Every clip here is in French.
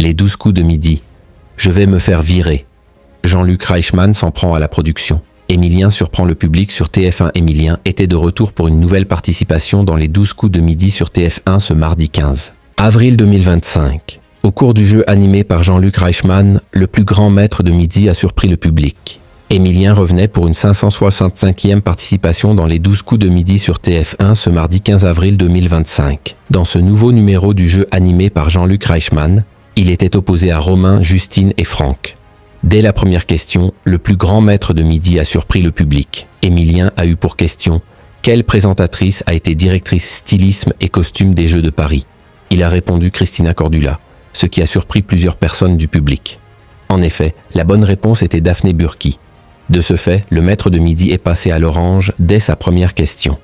Les 12 coups de midi. Je vais me faire virer. Jean-Luc Reichmann s'en prend à la production. Émilien surprend le public sur TF1. Émilien était de retour pour une nouvelle participation dans les 12 coups de midi sur TF1 ce mardi 15 avril 2025. Au cours du jeu animé par Jean-Luc Reichmann, le plus grand maître de midi a surpris le public. Émilien revenait pour une 565e participation dans les 12 coups de midi sur TF1 ce mardi 15 avril 2025. Dans ce nouveau numéro du jeu animé par Jean-Luc Reichmann, il était opposé à Romain, Justine et Franck. Dès la première question, le plus grand maître de midi a surpris le public. Émilien a eu pour question « Quelle présentatrice a été directrice stylisme et costume des Jeux de Paris ?» Il a répondu Christina Cordula, ce qui a surpris plusieurs personnes du public. En effet, la bonne réponse était Daphné Burki. De ce fait, le maître de midi est passé à l'orange dès sa première question.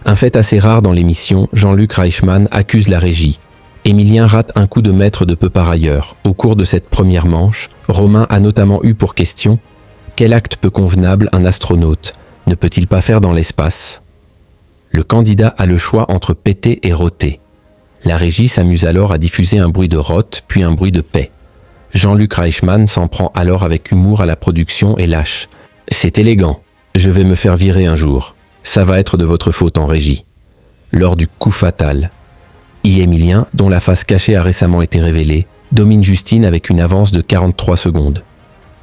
Un fait assez rare dans l'émission, Jean-Luc Reichmann accuse la régie. Émilien rate un coup de maître de peu par ailleurs. Au cours de cette première manche, Romain a notamment eu pour question « Quel acte peu convenable un astronaute ne peut-il pas faire dans l'espace ?» Le candidat a le choix entre péter et roter. La régie s'amuse alors à diffuser un bruit de rote, puis un bruit de paix. Jean-Luc Reichmann s'en prend alors avec humour à la production et lâche « C'est élégant, je vais me faire virer un jour. Ça va être de votre faute en régie. » Lors du coup fatal, Émilien, dont la face cachée a récemment été révélée, domine Justine avec une avance de 43 secondes.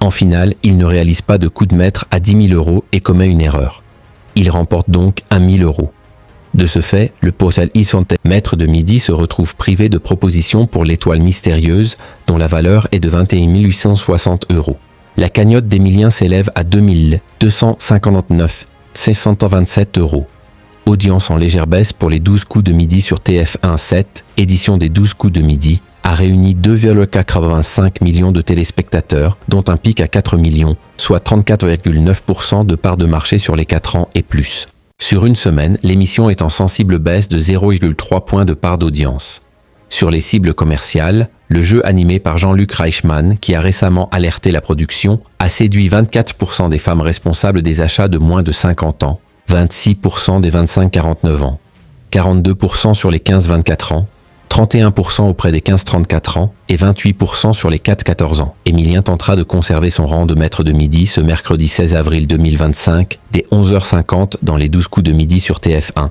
En finale, il ne réalise pas de coup de maître à 10 000 € et commet une erreur. Il remporte donc 1 000 €. De ce fait, le Postal Isonte, maître de midi, se retrouve privé de propositions pour l'étoile mystérieuse, dont la valeur est de 21 860 €. La cagnotte d'Émilien s'élève à 2 259 627 €. Audience en légère baisse pour les 12 coups de midi sur TF1. Cette édition des 12 coups de midi a réuni 2,85 millions de téléspectateurs, dont un pic à 4 millions, soit 34,9% de part de marché sur les 4 ans et plus. Sur une semaine, l'émission est en sensible baisse de 0,3 points de part d'audience. Sur les cibles commerciales, le jeu animé par Jean-Luc Reichmann, qui a récemment alerté la production, a séduit 24% des femmes responsables des achats de moins de 50 ans, 26% des 25-49 ans, 42% sur les 15-24 ans, 31% auprès des 15-34 ans et 28% sur les 4-14 ans. Émilien tentera de conserver son rang de maître de midi ce mercredi 16 avril 2025 dès 11h50 dans les 12 coups de midi sur TF1.